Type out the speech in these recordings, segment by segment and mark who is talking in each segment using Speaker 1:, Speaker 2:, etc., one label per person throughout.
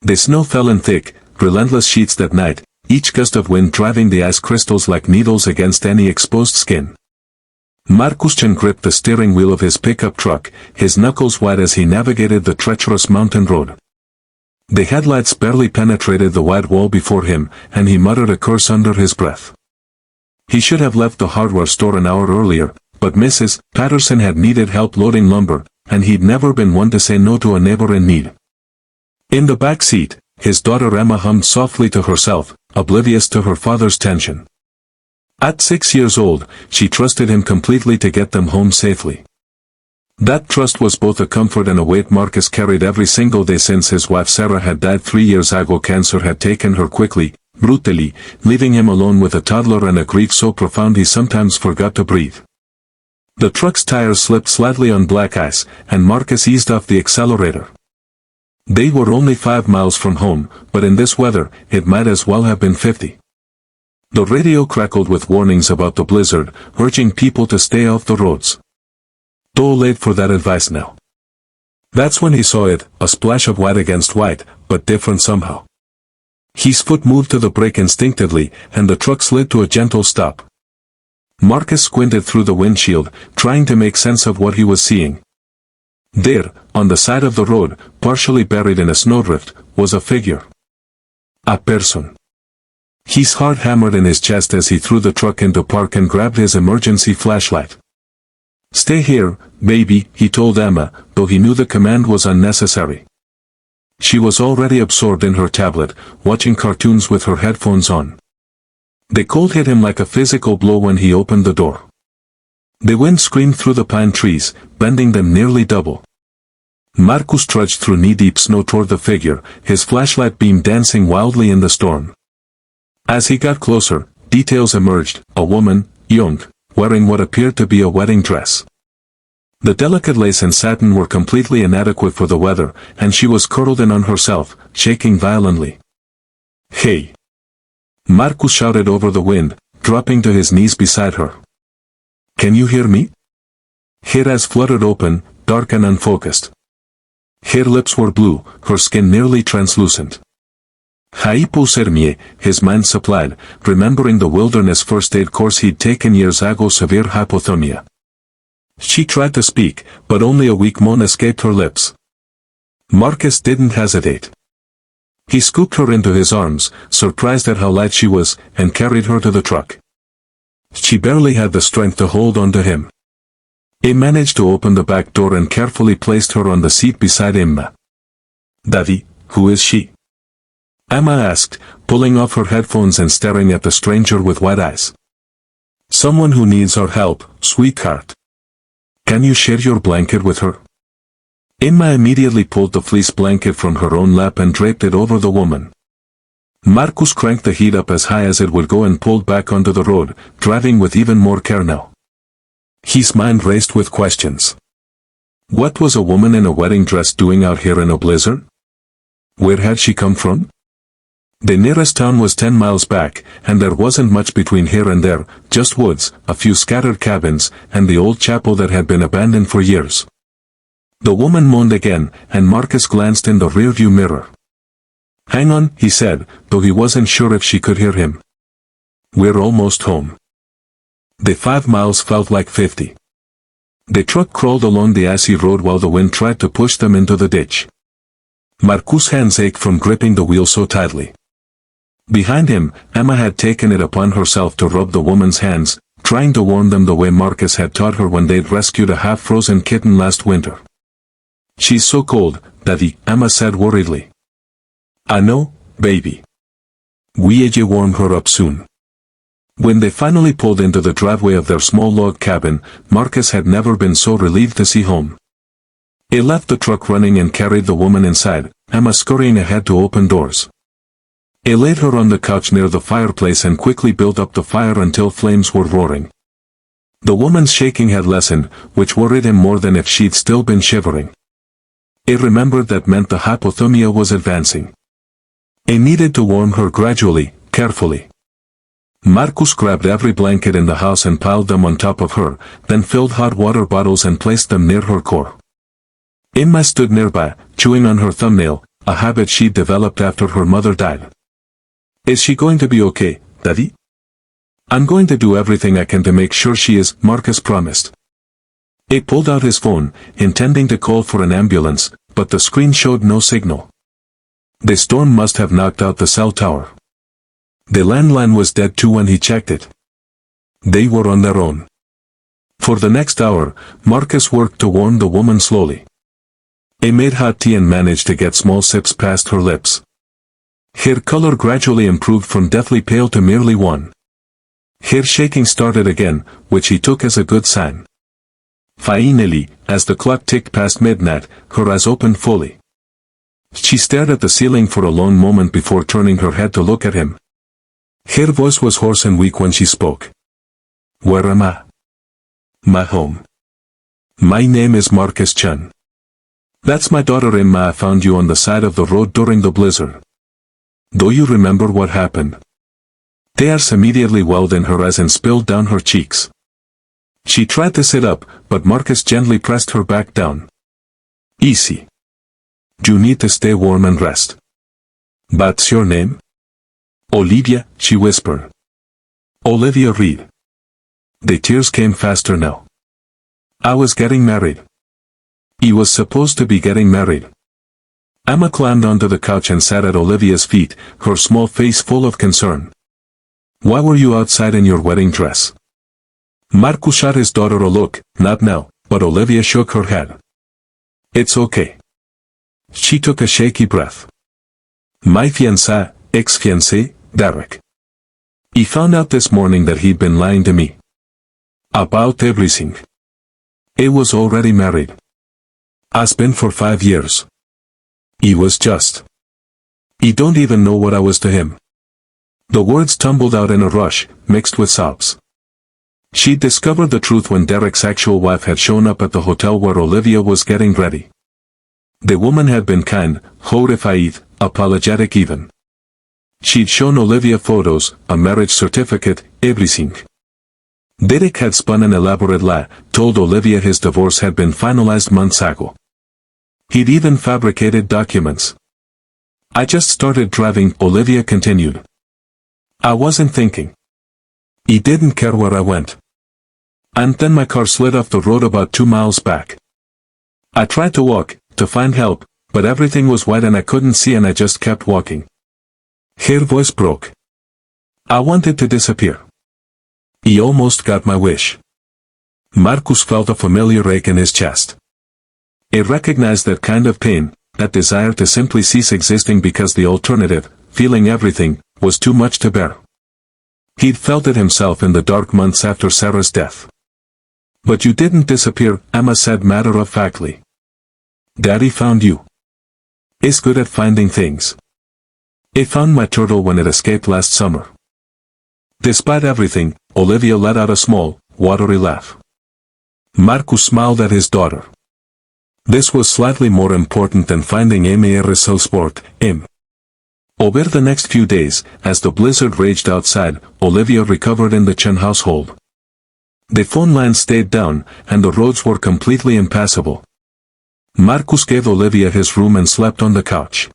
Speaker 1: The snow fell in thick, relentless sheets that night, each gust of wind driving the ice crystals like needles against any exposed skin. Marcuschen gripped the steering wheel of his pickup truck, his knuckles white as he navigated the treacherous mountain road. The headlights barely penetrated the white wall before him, and he muttered a curse under his breath. He should have left the hardware store an hour earlier, but Mrs. Patterson had needed help loading lumber, and he'd never been one to say no to a neighbor in need. In the back seat, his daughter Emma hummed softly to herself, oblivious to her father's tension. At 6 years old, she trusted him completely to get them home safely. That trust was both a comfort and a weight Marcus carried every single day since his wife Sarah had died 3 years ago. Cancer had taken her quickly, brutally, leaving him alone with a toddler and a grief so profound he sometimes forgot to breathe. The truck's tires slipped slightly on black ice, and Marcus eased off the accelerator. They were only 5 miles from home, but in this weather, it might as well have been 50. The radio crackled with warnings about the blizzard, urging people to stay off the roads. Too late for that advice now. That's when he saw it, a splash of white against white, but different somehow. His foot moved to the brake instinctively, and the truck slid to a gentle stop. Marcus squinted through the windshield, trying to make sense of what he was seeing. There, on the side of the road, partially buried in a snowdrift, was a figure. A person. His heart hammered in his chest as he threw the truck into park and grabbed his emergency flashlight. "Stay here, baby," he told Emma, though he knew the command was unnecessary. She was already absorbed in her tablet, watching cartoons with her headphones on. The cold hit him like a physical blow when he opened the door. The wind screamed through the pine trees, bending them nearly double. Marcus trudged through knee-deep snow toward the figure, his flashlight beam dancing wildly in the storm. As he got closer, details emerged: a woman, young, wearing what appeared to be a wedding dress. The delicate lace and satin were completely inadequate for the weather, and she was curled in on herself, shaking violently. "Hey!" Marcus shouted over the wind, dropping to his knees beside her. "Can you hear me?" Her eyes fluttered open, dark and unfocused. Her lips were blue, her skin nearly translucent. Hyposermie, his mind supplied, remembering the wilderness first aid course he'd taken years ago. Severe hypothermia. She tried to speak, but only a weak moan escaped her lips. Marcus didn't hesitate. He scooped her into his arms, surprised at how light she was, and carried her to the truck. She barely had the strength to hold on to him. He managed to open the back door and carefully placed her on the seat beside Emma. "Daddy, who is she?" Emma asked, pulling off her headphones and staring at the stranger with wide eyes. "Someone who needs our help, sweetheart. Can you share your blanket with her?" Emma immediately pulled the fleece blanket from her own lap and draped it over the woman. Marcus cranked the heat up as high as it would go and pulled back onto the road, driving with even more care now. His mind raced with questions. What was a woman in a wedding dress doing out here in a blizzard? Where had she come from? The nearest town was 10 miles back, and there wasn't much between here and there, just woods, a few scattered cabins, and the old chapel that had been abandoned for years. The woman moaned again, and Marcus glanced in the rearview mirror. "Hang on," he said, though he wasn't sure if she could hear him. "We're almost home." The 5 miles felt like 50. The truck crawled along the icy road while the wind tried to push them into the ditch. Marcus' hands ached from gripping the wheel so tightly. Behind him, Emma had taken it upon herself to rub the woman's hands, trying to warm them the way Marcus had taught her when they'd rescued a half-frozen kitten last winter. "She's so cold, Daddy," Emma said worriedly. "I know, baby. We'll warm her up soon." When they finally pulled into the driveway of their small log cabin, Marcus had never been so relieved to see home. He left the truck running and carried the woman inside, Emma scurrying ahead to open doors. He laid her on the couch near the fireplace and quickly built up the fire until flames were roaring. The woman's shaking had lessened, which worried him more than if she'd still been shivering. He remembered that meant the hypothermia was advancing. He needed to warm her gradually, carefully. Marcus grabbed every blanket in the house and piled them on top of her, then filled hot water bottles and placed them near her core. Emma stood nearby, chewing on her thumbnail, a habit she'd developed after her mother died. Is she going to be okay, Daddy? I'm going to do everything I can to make sure she is, Marcus promised. He pulled out his phone, intending to call for an ambulance, but the screen showed no signal. The storm must have knocked out the cell tower. The landline was dead too when he checked it. They were on their own. For the next hour, Marcus worked to warm the woman slowly. He made hot tea and managed to get small sips past her lips. Her color gradually improved from deathly pale to merely wan. Her shaking started again, which he took as a good sign. Finally, as the clock ticked past midnight, her eyes opened fully. She stared at the ceiling for a long moment before turning her head to look at him. Her voice was hoarse and weak when she spoke. Where am I? My home. My name is Marcus Chen. That's my daughter Emma. I found you on the side of the road during the blizzard. Do you remember what happened? Tears immediately welled in her eyes and spilled down her cheeks. She tried to sit up, but Marcus gently pressed her back down. Easy. You need to stay warm and rest. What's your name? Olivia, she whispered. Olivia Reed. The tears came faster now. I was getting married. He was supposed to be getting married. Emma climbed onto the couch and sat at Olivia's feet, her small face full of concern. Why were you outside in your wedding dress? Marcus shot his daughter a look. Not now, but Olivia shook her head. It's okay. She took a shaky breath. My fiancé, ex-fiancé, Derek. He found out this morning that he'd been lying to me. About everything. He was already married. Has been for 5 years. He was just. He don't even know what I was to him. The words tumbled out in a rush, mixed with sobs. She'd discovered the truth when Derek's actual wife had shown up at the hotel where Olivia was getting ready. The woman had been kind, horrified, apologetic even. She'd shown Olivia photos, a marriage certificate, everything. Derek had spun an elaborate lie, told Olivia his divorce had been finalized months ago. He'd even fabricated documents. I just started driving, Olivia continued. I wasn't thinking. He didn't care where I went. And then my car slid off the road about 2 miles back. I tried to walk, to find help, but everything was white and I couldn't see and I just kept walking. Her voice broke. I wanted to disappear. He almost got my wish. Marcus felt a familiar ache in his chest. He recognized that kind of pain, that desire to simply cease existing because the alternative, feeling everything, was too much to bear. He'd felt it himself in the dark months after Sarah's death. But you didn't disappear, Emma said matter-of-factly. Daddy found you. He's good at finding things. He found my turtle when it escaped last summer. Despite everything, Olivia let out a small, watery laugh. Marcus smiled at his daughter. This was slightly more important than finding Mr. Sport, M. Over the next few days, as the blizzard raged outside, Olivia recovered in the Chen household. The phone lines stayed down, and the roads were completely impassable. Marcus gave Olivia his room and slept on the couch.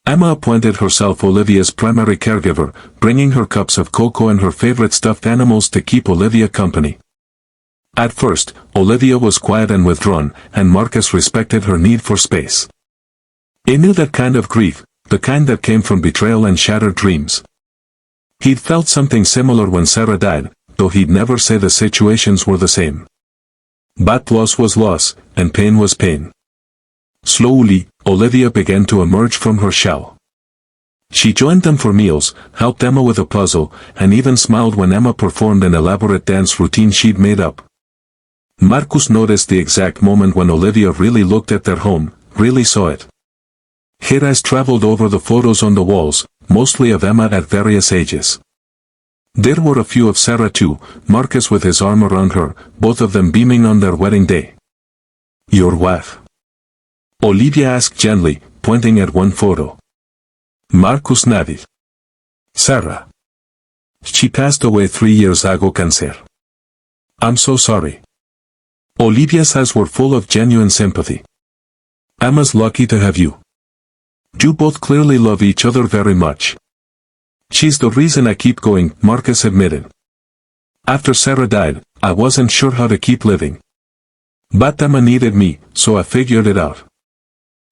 Speaker 1: Emma appointed herself Olivia's primary caregiver, bringing her cups of cocoa and her favorite stuffed animals to keep Olivia company. At first, Olivia was quiet and withdrawn, and Marcus respected her need for space. He knew that kind of grief, the kind that came from betrayal and shattered dreams. He'd felt something similar when Sarah died, though he'd never say the situations were the same. But loss was loss, and pain was pain. Slowly, Olivia began to emerge from her shell. She joined them for meals, helped Emma with a puzzle, and even smiled when Emma performed an elaborate dance routine she'd made up. Marcus noticed the exact moment when Olivia really looked at their home, really saw it. Her eyes traveled over the photos on the walls, mostly of Emma at various ages. There were a few of Sarah too, Marcus with his arm around her, both of them beaming on their wedding day. Your wife? Olivia asked gently, pointing at one photo. Marcus nodded. Sarah. She passed away 3 years ago, cancer. I'm so sorry. Olivia's eyes were full of genuine sympathy. Emma's lucky to have you. You both clearly love each other very much. She's the reason I keep going, Marcus admitted. After Sarah died, I wasn't sure how to keep living. But Emma needed me, so I figured it out.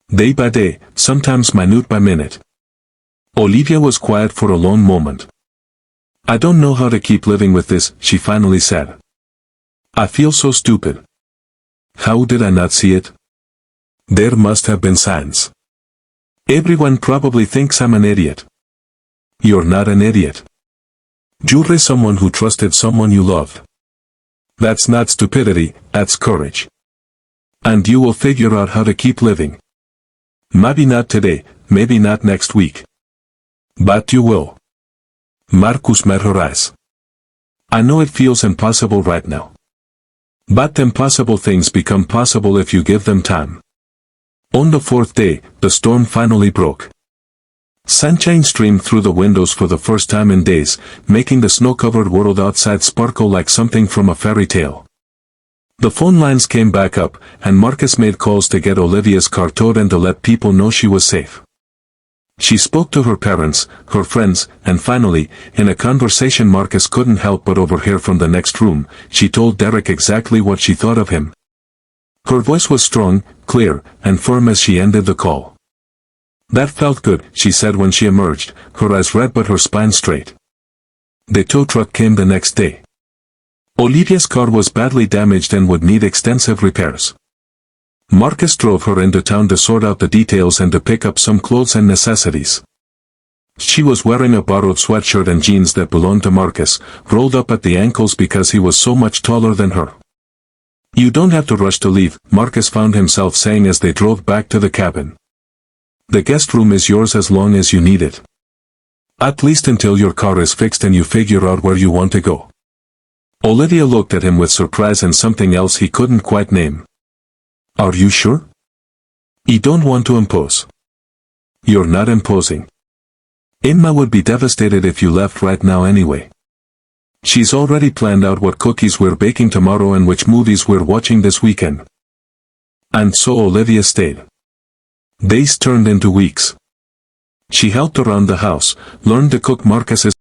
Speaker 1: Day by day, sometimes minute by minute. Olivia was quiet for a long moment. I don't know how to keep living with this, she finally said. I feel so stupid. How did I not see it? There must have been signs. Everyone probably thinks I'm an idiot. You're not an idiot. You're someone who trusted someone you loved. That's not stupidity, that's courage. And you will figure out how to keep living. Maybe not today, maybe not next week. But you will. Marcus met her eyes. I know it feels impossible right now. But impossible things become possible if you give them time. On the fourth day, the storm finally broke. Sunshine streamed through the windows for the first time in days, making the snow-covered world outside sparkle like something from a fairy tale. The phone lines came back up, and Marcus made calls to get Olivia's car towed and to let people know she was safe. She spoke to her parents, her friends, and finally, in a conversation Marcus couldn't help but overhear from the next room, she told Derek exactly what she thought of him. Her voice was strong, clear, and firm as she ended the call. That felt good, she said when she emerged, her eyes red but her spine straight. The tow truck came the next day. Olivia's car was badly damaged and would need extensive repairs. Marcus drove her into town to sort out the details and to pick up some clothes and necessities. She was wearing a borrowed sweatshirt and jeans that belonged to Marcus, rolled up at the ankles because he was so much taller than her. You don't have to rush to leave, Marcus found himself saying as they drove back to the cabin. The guest room is yours as long as you need it. At least until your car is fixed and you figure out where you want to go. Olivia looked at him with surprise and something else he couldn't quite name. Are you sure? You don't want to impose. You're not imposing. Emma would be devastated if you left right now anyway. She's already planned out what cookies we're baking tomorrow and which movies we're watching this weekend. And so Olivia stayed. Days turned into weeks. She helped around the house, learned to cook Marcus's